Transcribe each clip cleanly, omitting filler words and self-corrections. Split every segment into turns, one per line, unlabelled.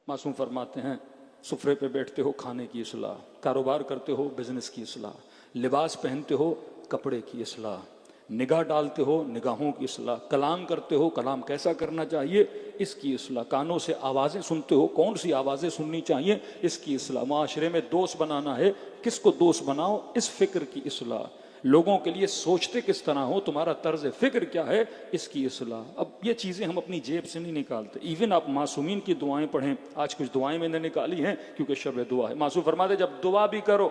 معصوم فرماتے ہیں سفرے پہ بیٹھتے ہو کھانے کی اصلاح، کاروبار کرتے ہو بزنس کی اصلاح، لباس پہنتے ہو کپڑے کی اصلاح، نگاہ ڈالتے ہو نگاہوں کی اصلاح، کلام کرتے ہو کلام کیسا کرنا چاہیے اس کی اصلاح، کانوں سے آوازیں سنتے ہو کون سی آوازیں سننی چاہیے اس کی اصلاح، معاشرے میں دوست بنانا ہے کس کو دوست بناؤ اس فکر کی اصلاح، لوگوں کے لیے سوچتے کس طرح ہو تمہارا طرز فکر کیا ہے اس کی اصلاح۔ اب یہ چیزیں ہم اپنی جیب سے نہیں نکالتے، ایون آپ معصومین کی دعائیں پڑھیں، آج کچھ دعائیں میں نے نکالی ہیں کیونکہ شب دعا ہے، معصوم فرماتے جب دعا بھی کرو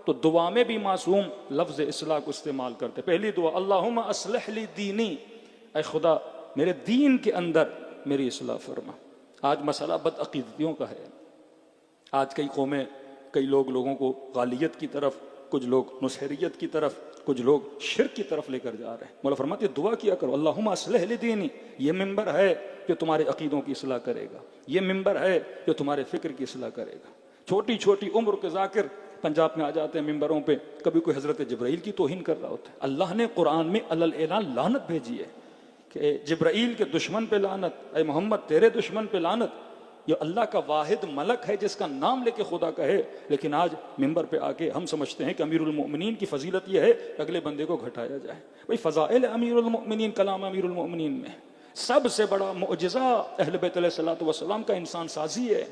تو دعا میں بھی معصوم لفظ اصلاح کو استعمال کرتے۔ پہلی دعا اللہم اصلح لی دینی، اے خدا میرے دین کے اندر میری اصلاح فرما۔ آج مسئلہ بدعقیدتیوں کا ہے، آج کئی قومیں کئی لوگوں کو غالیت کی طرف، کچھ لوگ نصیریت کی طرف، کچھ لوگ شرک کی طرف لے کر جا رہے ہیں۔ مولا فرماتے دعا کیا کرو اللہم اصلح لی دینی، یہ ممبر ہے جو تمہارے عقیدوں کی اصلاح کرے گا، یہ ممبر ہے جو تمہارے فکر کی اصلاح کرے گا۔ چھوٹی چھوٹی عمر کے ذاکر پنجاب میں آ جاتے ہیں ممبروں پہ، کبھی کوئی حضرت جبرائیل کی توہین کر رہا ہوتا ہے۔ اللہ نے قرآن میں علل اعلان لعنت بھیجی ہے کہ جبرائیل کے دشمن پہ لعنت، اے محمد تیرے دشمن پہ لعنت۔ یہ اللہ کا واحد ملک ہے جس کا نام لے کے خدا کہے، لیکن آج ممبر پہ آ کے ہم سمجھتے ہیں کہ امیر المؤمنین کی فضیلت یہ ہے کہ اگلے بندے کو گھٹایا جائے۔ بھئی فضائل امیر المؤمنین، کلام امیر المؤمنین میں سب سے بڑا معجزہ اہل بیت علیہ الصلوۃ والسلام کا انسان سازی ہے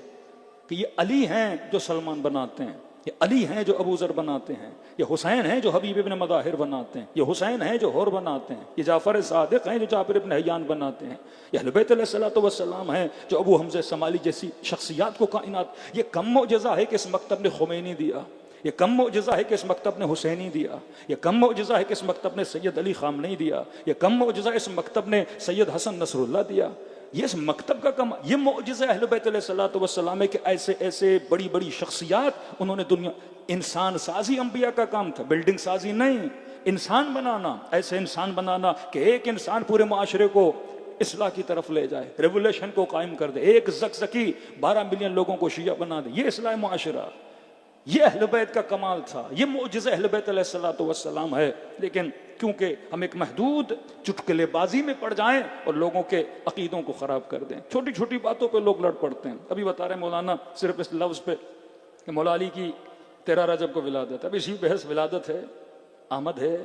کہ یہ علی ہیں جو سلمان بناتے ہیں، یہ علی ہیں جو ابو ذر بناتے ہیں، یہ حسین ہیں جو حبیب ابن مظاہر بناتے ہیں، یہ حسین ہیں جو ہور بناتے ہیں، یہ جعفر صادق ہیں جو جابر ابن حیان بناتے ہیں، یہ اہل بیت علیہ الصلوۃ والسلام ہیں جو ابو حمزہ سمالی جیسی شخصیات کو کائنات۔ یہ کم معجزہ ہے کہ اس مکتب نے خمینی دیا، یہ کم معجزہ ہے کہ اس مکتب نے حسینی دیا، یہ کم معجزہ ہے کہ اس مکتب نے سید علی خامنئی دیا، یہ کم معجزہ اس مکتب نے سید حسن نصر اللہ دیا۔ یہ اس مکتب کا کم، یہ معجزہ اہل بیت علیہ الصلوۃ والسلام ہے کہ ایسے ایسے بڑی بڑی شخصیات انہوں نے دنیا، انسان سازی انبیاء کا کام تھا، بلڈنگ سازی نہیں، انسان بنانا، ایسے انسان بنانا کہ ایک انسان پورے معاشرے کو اصلاح کی طرف لے جائے، ریولیشن کو قائم کر دے، ایک زکزکی 12 ملین لوگوں کو شیعہ بنا دے، یہ اصلاح معاشرہ، یہ اہل بیت کا کمال تھا، یہ معجزہ اہل بیت علیہ الصلوۃ والسلام ہے۔ لیکن کیونکہ ہم ایک محدود چٹکلے بازی میں پڑ جائیں اور لوگوں کے عقیدوں کو خراب کر دیں، چھوٹی چھوٹی باتوں پہ لوگ لڑ پڑتے ہیں۔ ابھی بتا رہے ہیں مولانا صرف اس لفظ پہ کہ مولا علی کی 13 رجب کو ولادت، اب اسی بحث ولادت ہے، آمد ہے،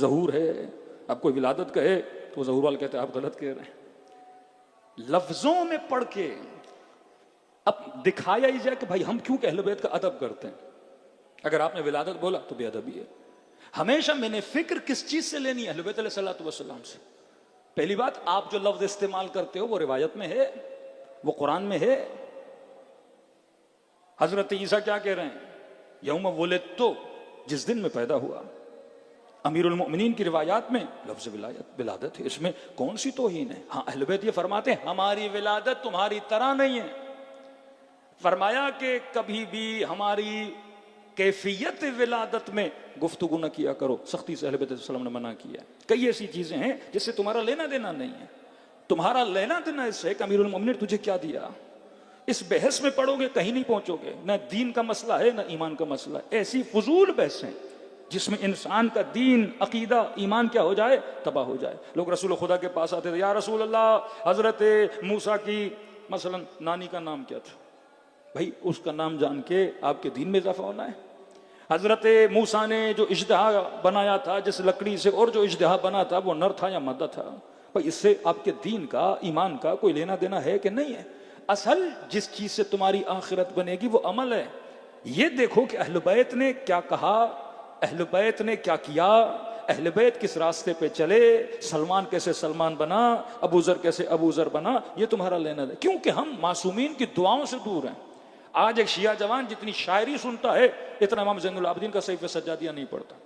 ظہور ہے، اب کوئی ولادت کہے تو ظہور والے کہتے ہیں آپ غلط کہہ رہے ہیں۔ لفظوں میں پڑھ کے اب دکھایا ہی جائے کہ بھائی ہم کیوں کہ اہل بیت کا ادب کرتے ہیں۔ اگر آپ نے ولادت بولا تو بے ادبی ہے۔ ہمیشہ میں نے فکر کس چیز سے لینی ہے؟ اہل بیت علیہ الصلوۃ والسلام سے۔ پہلی بات، آپ جو لفظ استعمال کرتے ہو وہ روایت میں ہے، وہ قرآن میں ہے۔ حضرت عیسیٰ کیا کہہ رہے ہیں؟ یوم ولدتو، جس دن میں پیدا ہوا۔ امیر المؤمنین کی روایات میں لفظ ولادت ہے، اس میں کون سی توہین ہے؟ ہاں اہل بیت یہ فرماتے ہیں ہماری ولادت تمہاری طرح نہیں ہے، فرمایا کہ کبھی بھی ہماری کیفیت ولادت میں گفتگو نہ کیا کرو، سختی سے اہل بیت علیہ السلام نے منع کیا۔ کئی ایسی چیزیں ہیں جس سے تمہارا لینا دینا نہیں ہے، تمہارا لینا دینا اس سے کہ امیر المؤمنین نے تجھے کیا دیا۔ اس بحث میں پڑھو گے کہیں نہیں پہنچو گے، نہ دین کا مسئلہ ہے نہ ایمان کا مسئلہ ہے، ایسی فضول بحثیں جس میں انسان کا دین، عقیدہ، ایمان کیا ہو جائے؟ تباہ ہو جائے۔ لوگ رسول خدا کے پاس آتے تھے، یا رسول اللہ حضرت موسیٰ کی مثلا نانی کا نام کیا تھا؟ بھائی اس کا نام جان کے آپ کے دین میں اضافہ ہونا ہے۔ حضرت موسیٰ نے جو اژدہا بنایا تھا، جس لکڑی سے، اور جو اژدہا بنا تھا وہ نر تھا یا مادہ تھا؟ بھائی اس سے آپ کے دین کا، ایمان کا کوئی لینا دینا ہے کہ نہیں ہے؟ اصل جس چیز سے تمہاری آخرت بنے گی وہ عمل ہے۔ یہ دیکھو کہ اہل بیت نے کیا کہا، اہل بیت نے کیا کیا، اہل بیت کس راستے پہ چلے، سلمان کیسے سلمان بنا، ابو ذر کیسے ابو ذر بنا، یہ تمہارا لینا دے، کیونکہ ہم معصومین کی دعاؤں سے دور ہیں۔ آج ایک شیعہ جوان جتنی شاعری سنتا ہے اتنا امام زین العابدین کا صحیفہ سجادیہ نہیں پڑھتا۔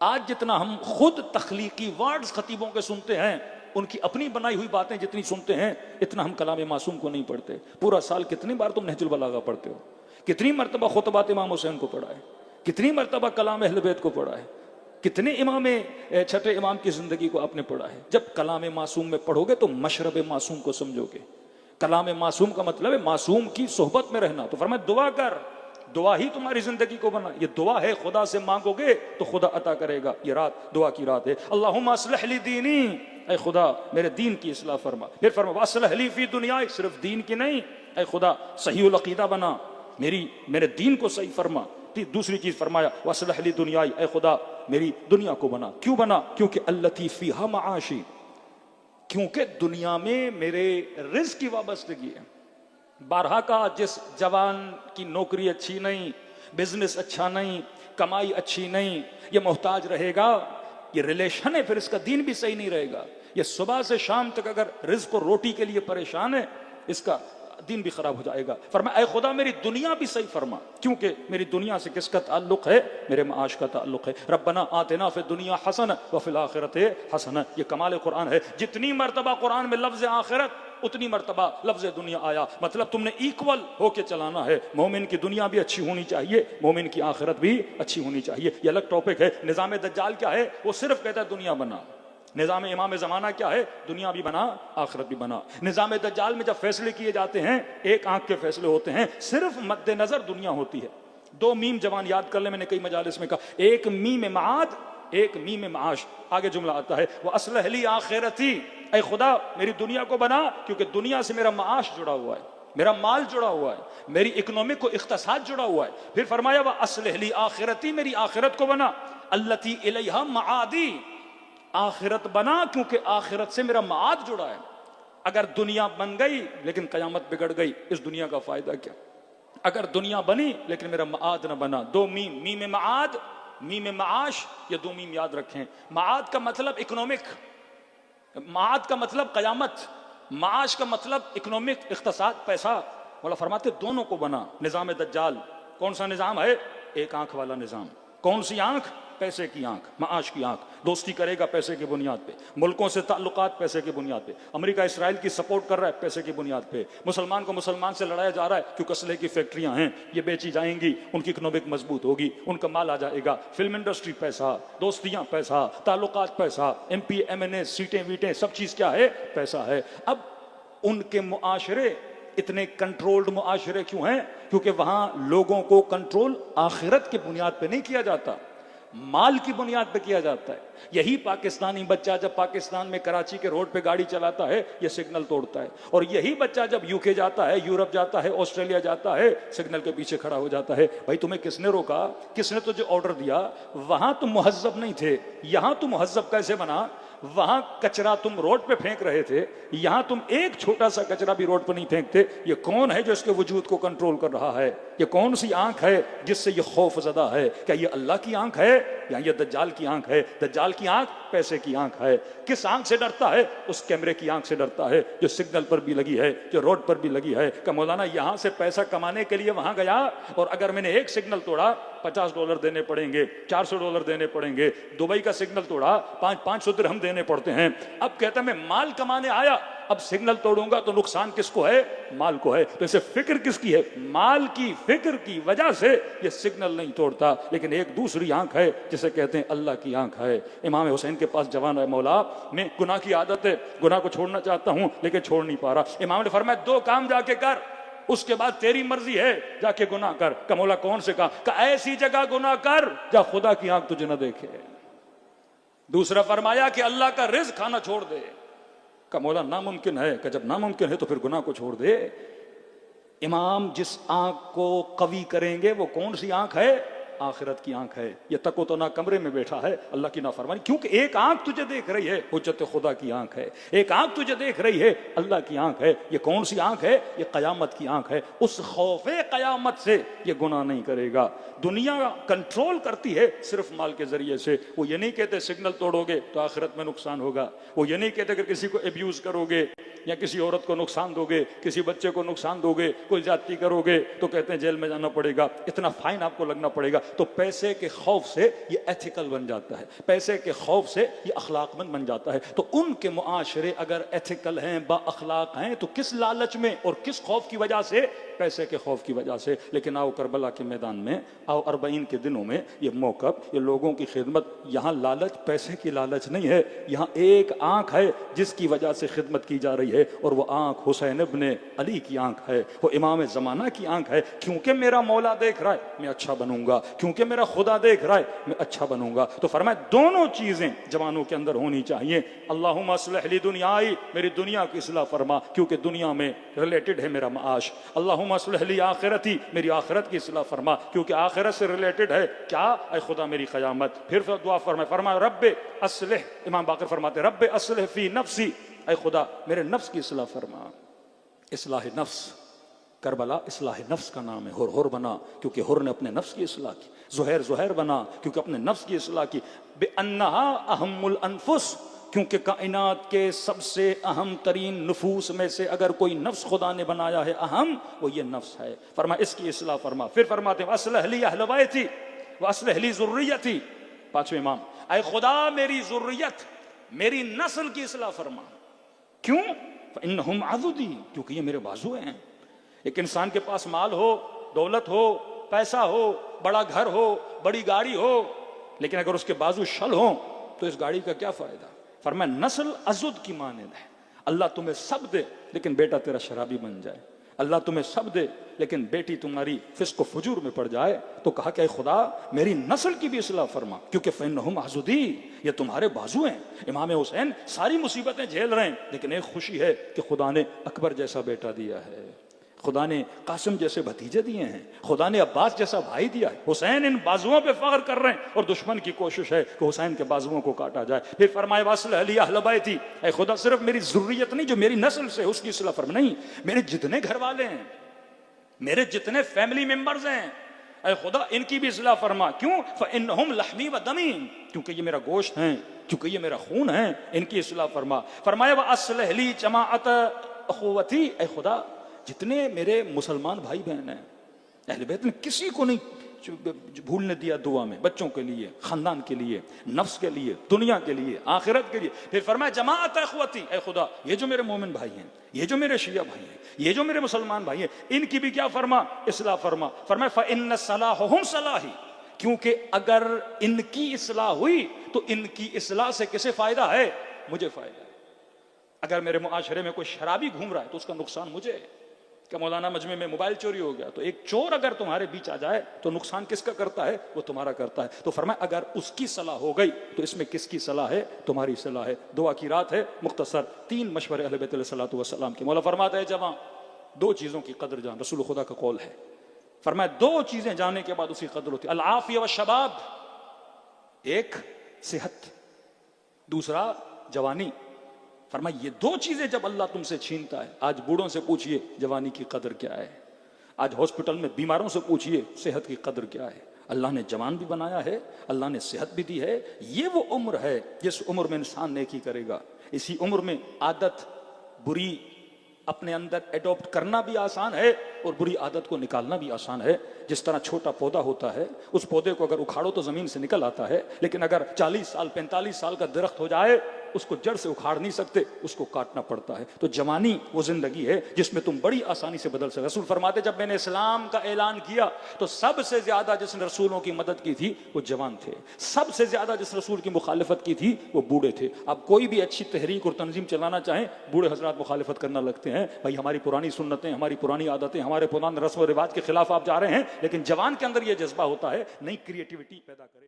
آج جتنا ہم خود تخلیقی ورڈز خطیبوں کے سنتے ہیں، ان کی اپنی بنائی ہوئی باتیں جتنی سنتے ہیں، اتنا ہم کلام معصوم کو نہیں پڑھتے۔ پورا سال کتنی بار تم نہج البلاغہ پڑھتے ہو؟ کتنی مرتبہ خطبات امام حسین کو پڑھا ہے؟ کتنی مرتبہ کلام اہل بیت کو پڑھا ہے؟ کتنے امام چھٹے امام کی زندگی کو آپ نے پڑھا ہے؟ جب کلام معصوم میں پڑھو گے تو مشرب معصوم کو سمجھو گے۔ کلام معصوم کا مطلب ہے معصوم کی صحبت میں رہنا۔ تو فرمایا دعا کر، دعا ہی تمہاری زندگی کو بنا، یہ دعا ہے، خدا سے مانگو گے تو خدا عطا کرے گا۔ یہ رات دعا کی رات ہے۔ اللہم اصلح لی دینی، اے خدا میرے دین کی اصلاح فرما۔ پھر فرما واصلح لی فی دنیا، صرف دین کی نہیں، اے خدا صحیح العقیدہ بنا، میرے دین کو صحیح فرما۔ دوسری چیز فرمایا وَأَصْلِحْ لِي دُنْيَايَ، اے خدا میری دنیا کو بنا۔ کیوں بنا؟ کیونکہ الَّتِي فِيهَا مَعَاشِي، کیونکہ دنیا میں میرے رزق کی وابستگی ہے۔ بارہا کا جس جوان کی نوکری اچھی نہیں، بزنس اچھا نہیں، کمائی اچھی نہیں، یہ محتاج رہے گا، یہ ریلیشن ہے، پھر اس کا دین بھی صحیح نہیں رہے گا۔ یہ صبح سے شام تک اگر رزق اور روٹی کے لیے پریشان ہے، اس کا دین بھی خراب ہو جائے گا۔ فرمایا اے خدا میری دنیا بھی صحیح فرما، کیونکہ میری دنیا سے کس کا تعلق ہے؟ میرے معاش کا تعلق ہے۔ ربنا آتنا فی الدنیا حسنہ وفی الآخرۃ حسنہ، یہ کمال قرآن ہے۔ جتنی مرتبہ قرآن میں لفظ آخرت اتنی مرتبہ لفظ دنیا آیا، مطلب تم نے ایکول ہو کے چلانا ہے۔ مومن کی دنیا بھی اچھی ہونی چاہیے، مومن کی آخرت بھی اچھی ہونی چاہیے۔ یہ الگ ٹاپک ہے۔ نظام دجال کیا ہے؟ وہ صرف کہتا ہے دنیا بنا۔ نظام امام زمانہ کیا ہے؟ دنیا بھی بنا، آخرت بھی بنا۔ نظام دجال میں جب فیصلے کیے جاتے ہیں، ایک آنکھ کے فیصلے ہوتے ہیں، صرف مد نظر دنیا ہوتی ہے۔ دو میم جوان یاد کر لیں، میں نے کئی مجالس میں کہا، ایک میم معاد، ایک میم معاش۔ آگے جملہ آتا ہے وَأَصْلِحْ لِي آخِرَتِي، اے خدا میری دنیا کو بنا، کیونکہ دنیا سے میرا معاش جڑا ہوا ہے، میرا مال جڑا ہوا ہے، میری اکنامک کو اقتصاد جڑا ہوا ہے۔ پھر فرمایا وَأَصْلِحْ لِي آخِرَتِي، میری آخرت کو بنا، الَّتِي إِلَيْهَا مَعَادِي، آخرت بنا کیونکہ آخرت سے میرا معاد جڑا ہے۔ اگر دنیا بن گئی لیکن قیامت بگڑ گئی، اس دنیا کا فائدہ کیا؟ اگر دنیا بنی لیکن میرا معاد نہ بنا۔ دو میم، میم معاد، میم معاش، یہ دو میم یاد رکھیں۔ معاد کا مطلب اکنامک، معاد کا مطلب قیامت، معاش کا مطلب اکنامک، اقتصاد، پیسہ۔ مولا فرماتے دونوں کو بنا۔ نظام دجال کون سا نظام ہے؟ ایک آنکھ والا نظام۔ کون سی آنکھ؟ پیسے کی آنکھ، معاش کی آنکھ۔ دوستی کرے گا پیسے کی بنیاد پہ، ملکوں سے تعلقات پیسے کی بنیاد پہ۔ امریکہ اسرائیل کی سپورٹ کر رہا ہے پیسے کی بنیاد پہ۔ مسلمان کو مسلمان سے لڑایا جا رہا ہے کیونکہ اسلحے کی فیکٹریاں ہیں، یہ بیچی جائیں گی، ان کی اکنامک مضبوط ہوگی، ان کا مال آ جائے گا۔ فلم انڈسٹری پیسہ، دوستیاں پیسہ، تعلقات پیسہ، ایم پی ایم این اے، سیٹیں ویٹیں، سب چیز کیا ہے؟ پیسہ ہے۔ اب ان کے معاشرے اتنے کنٹرولڈ معاشرے کیوں ہیں؟ کیونکہ وہاں لوگوں کو کنٹرول آخرت کی بنیاد پہ نہیں کیا جاتا، مال کی بنیاد پہ کیا جاتا ہے۔ یہی پاکستانی بچہ جب پاکستان میں کراچی کے روڈ پہ گاڑی چلاتا ہے، یہ سگنل توڑتا ہے، اور یہی بچہ جب یو کے جاتا ہے، یورپ جاتا ہے، آسٹریلیا جاتا ہے، سگنل کے پیچھے کھڑا ہو جاتا ہے۔ بھائی تمہیں کس نے روکا؟ کس نے تجھے آرڈر دیا؟ وہاں تم مہذب نہیں تھے، یہاں تم مہذب کیسے بنا؟ وہاں کچرا تم روڈ پہ پھینک رہے تھے، یہاں تم ایک چھوٹا سا کچرا بھی روڈ پہ نہیں پھینکتے۔ یہ کون ہے جو اس کے وجود کو کنٹرول کر رہا ہے؟ یہ کون سی آنکھ ہے جس سے یہ خوف زدہ ہے؟ کیا یہ اللہ کی آنکھ ہے یا یہ دجال کی آنکھ ہے؟ دجال کی آنکھ پیسے کی آنکھ ہے۔ کس آنکھ سے ڈرتا ہے؟ اس کیمرے کی آنکھ سے ڈرتا ہے جو سگنل پر بھی لگی ہے، جو روڈ پر بھی لگی ہے۔ کہ مولانا یہاں سے پیسہ کمانے کے لیے وہاں گیا، اور اگر میں نے ایک سگنل توڑا $50 دینے پڑیں گے، $400 دینے پڑیں گے۔ دبئی کا سگنل توڑا 500 درہم دینے پڑتے ہیں۔ اب کہتا ہے میں مال کمانے آیا، اب سگنل توڑوں گا تو نقصان کس کو ہے؟ مال کو ہے۔ تو اسے فکر کس کی ہے؟ مال کی فکر کی وجہ سے یہ سگنل نہیں توڑتا۔ لیکن ایک دوسری آنکھ ہے جسے کہتے ہیں اللہ کی آنکھ ہے۔ امام حسین کے پاس جوان ہے، مولا میں گناہ کی عادت ہے، گناہ کو چھوڑنا چاہتا ہوں لیکن چھوڑ نہیں پا رہا۔ امام نے فرمایا 2 کام جا کے کر، اس کے بعد تیری مرضی ہے، جا کے گناہ کر۔ کہ مولا کون سے کام؟ کہ ایسی جگہ گناہ کر جا خدا کی آنکھ تجھے نہ دیکھے۔ دوسرا فرمایا کہ اللہ کا رزق کھانا چھوڑ دے۔ کہ مولا ناممکن ہے۔ کہ جب ناممکن ہے تو پھر گناہ کو چھوڑ دے۔ امام جس آنکھ کو قوی کریں گے وہ کون سی آنکھ ہے؟ آخرت کی آنکھ ہے۔ یہ تک و تو نہ کمرے میں بیٹھا ہے اللہ کی نافرمانی، کیونکہ ایک آنکھ تجھے دیکھ رہی ہے، حجت خدا کی آنکھ ہے۔ ایک آنکھ تجھے دیکھ رہی ہے، اللہ کی آنکھ ہے۔ یہ کون سی آنکھ ہے؟ یہ قیامت کی آنکھ ہے۔ اس خوف قیامت سے یہ گناہ نہیں کرے گا۔ دنیا کنٹرول کرتی ہے صرف مال کے ذریعے سے۔ وہ یہ نہیں کہتے سگنل توڑو گے تو آخرت میں نقصان ہوگا، وہ یہ نہیں کہتے اگر کسی کو ابیوز کرو گے یا کسی عورت کو نقصان دو گے، کسی بچے کو نقصان دو گے، کوئی زیادتی کرو گے تو کہتے ہیں جیل میں جانا پڑے گا، اتنا فائن آپ کو لگنا پڑے گا۔ تو پیسے کے خوف سے یہ ایتھیکل بن جاتا ہے، پیسے کے خوف سے یہ اخلاق مند بن جاتا ہے۔ تو ان کے معاشرے اگر ایتھیکل ہیں، با اخلاق ہیں، تو کس لالچ میں اور کس خوف کی وجہ سے؟ پیسے کے خوف کی وجہ سے۔ لیکن آؤ کربلا کے میدان میں، آؤ 40 کے دنوں میں، یہ موقف، یہ لوگوں کی خدمت، یہاں لالچ پیسے کی لالچ نہیں ہے، یہاں ایک آنکھ ہے جس کی وجہ سے خدمت کی جا رہی ہے، اور وہ آنکھ حسین ابن علی کی آنکھ ہے، وہ امام زمانہ کی آنکھ ہے۔ کیونکہ میرا مولا دیکھ رہا ہے میں اچھا بنوں گا، کیونکہ میرا خدا دیکھ رہا ہے میں اچھا بنوں گا. تو فرمایا دونوں چیزیں جوانوں کے اندر ہونی چاہیے. اللہم اصلح لی دنیائی، میری دنیا کی اصلاح فرما کیونکہ دنیا میں ریلیٹڈ ہے میرا معاش. اللہم اصلح لی آخرتی، میری آخرت کی اصلاح فرما کیونکہ آخرت سے ریلیٹڈ ہے کیا؟ اے خدا میری قیامت. پھر دعا فرمایا رب اصلح، امام باقر فرماتے رب اصلح فی نفسی، اے خدا میرے نفس کی اصلاح فرما. اصلاح نفس، کربلا اصلاح نفس کا نام ہے. ہر بنا کیونکہ ہر نے اپنے نفس کی اصلاح کی. زہیر بنا کیونکہ اپنے نفس کی اصلاح کی. بِأَنَّهَا أَهَمُّ الْأَنفُسِ، کیونکہ کائنات کے سب سے اہم ترین نفوس میں سے اگر کوئی نفس خدا نے بنایا ہے اہم، وہ یہ نفس ہے. فرما اس کی اصلاح فرما. پھر فرماتے ہیں وَأَصْلِحْ لِي أَهْلَ بَيْتِي وَأَصْلِحْ لِي ذُرِّيَّتِي. پانچویں امام، اے خدا میری ذریت، میری نسل کی اصلاح فرما. کیوں؟ فَإِنَّهُمْ عَضُدِي، کیونکہ یہ میرے بازو ہیں. ایک انسان کے پاس مال ہو، دولت ہو، پیسہ ہو، بڑا گھر ہو، بڑی گاڑی ہو، لیکن اگر اس کے بازو شل ہوں تو اس گاڑی کا کیا فائدہ؟ فرمایا نسل عضد کی مانند ہے. اللہ تمہیں سب دے لیکن بیٹا تیرا شرابی بن جائے. اللہ تمہیں سب دے لیکن بیٹی تمہاری فسق و فجور میں پڑ جائے. تو کہا کہ اے خدا میری نسل کی بھی اصلاح فرما کیونکہ فإنہم عضدی، یہ تمہارے بازو ہیں. امام حسین ساری مصیبتیں جھیل رہے ہیں لیکن ایک خوشی ہے کہ خدا نے اکبر جیسا بیٹا دیا ہے، خدا نے قاسم جیسے بھتیجے دیے ہیں، خدا نے عباس جیسا بھائی دیا ہے. حسین ان بازوؤں پہ فخر کر رہے ہیں اور دشمن کی کوشش ہے کہ حسین کے بازوؤں کو کاٹا جائے. پھر فرمایا وَأَصْلِحْ لِي أَهْلَ بَيْتِي، اے خدا صرف میری ذریت نہیں جو میری نسل سے اس کی اصلاح فرما، نہیں میرے جتنے گھر والے ہیں، میرے جتنے فیملی ممبرز ہیں، اے خدا ان کی بھی اصلاح فرما. کیوں؟ فإنہم لحمی و دمی، کیونکہ یہ میرا گوشت ہیں، کیونکہ یہ میرا خون ہے، ان کی اصلاح فرما. فرمایا وَأَصْلِحْ لِي جماعت اخوتی، اے خدا جتنے میرے مسلمان بھائی بہن ہیں اہل بیت نے کسی کو نہیں بھولنے دیا دعا میں، بچوں کے لیے، خاندان کے لیے، نفس کے لیے، دنیا کے لیے، آخرت کے لیے. پھر فرمایا جماعت اخوتی، اے خدا یہ جو میرے مومن بھائی ہیں، یہ جو میرے شیعہ بھائی ہیں، یہ جو میرے مسلمان بھائی ہیں، ان کی بھی کیا فرما؟ اصلاح فرما. فرمایا فإن صلاحهم صلاحی، کیونکہ اگر ان کی اصلاح ہوئی تو ان کی اصلاح سے کسے فائدہ ہے؟ مجھے فائدہ ہے. اگر میرے معاشرے میں کوئی شرابی گھوم رہا ہے تو اس کا نقصان مجھے ہے. کہ مولانا مجمع میں موبائل چوری ہو گیا تو ایک چور اگر تمہارے بیچ آ جائے تو نقصان کس کا کرتا ہے؟ وہ تمہارا کرتا ہے. تو فرمایا اگر اس کی صلاح ہو گئی تو اس میں کس کی صلاح ہے؟ تمہاری صلاح ہے. دعا کی رات ہے، مختصر 3 مشورے اہل بیت علیہ الصلوۃ والسلام کے. مولا فرماتا ہے جوان 2 چیزوں کی قدر جان، رسول خدا کا قول ہے. فرمایا 2 چیزیں جاننے کے بعد اس کی قدر ہوتی ہے، العافیہ والشباب، ایک صحت، دوسرا جوانی. فرمایا یہ 2 چیزیں جب اللہ تم سے چھینتا ہے، آج بوڑھوں سے پوچھئے جوانی کی قدر کیا ہے، آج ہاسپٹل میں بیماروں سے پوچھئے صحت کی قدر کیا ہے. اللہ نے جوان بھی بنایا ہے، اللہ نے صحت بھی دی ہے. یہ وہ عمر ہے جس عمر میں انسان نیکی کرے گا. اسی عمر میں عادت بری اپنے اندر ایڈاپٹ کرنا بھی آسان ہے اور بری عادت کو نکالنا بھی آسان ہے. جس طرح چھوٹا پودا ہوتا ہے، اس پودے کو اگر اکھاڑو تو زمین سے نکل آتا ہے، لیکن اگر 40 سال 45 سال کا درخت ہو جائے اس کو جڑ سے اکھاڑ نہیں سکتے، اس کو کاٹنا پڑتا ہے. تو جوانی وہ زندگی ہے جس میں تم بڑی آسانی سے بدل سکتے. رسول فرماتے جب میں نے اسلام کا اعلان کیا تو سب سے زیادہ جس نے رسولوں کی مدد کی تھی وہ جوان تھے، سب سے زیادہ جس رسول کی مخالفت کی تھی وہ بوڑھے تھے. اب کوئی بھی اچھی تحریک اور تنظیم چلانا چاہیں بوڑھے حضرات مخالفت کرنا لگتے ہیں. بھائی ہماری پرانی سنتیں، ہماری پرانی عادتیں، ہمارے پرانے رسم و رواج کے خلاف آپ جا رہے ہیں، لیکن جوان کے اندر یہ جذبہ ہوتا ہے نئی کریٹیوٹی پیدا کرے.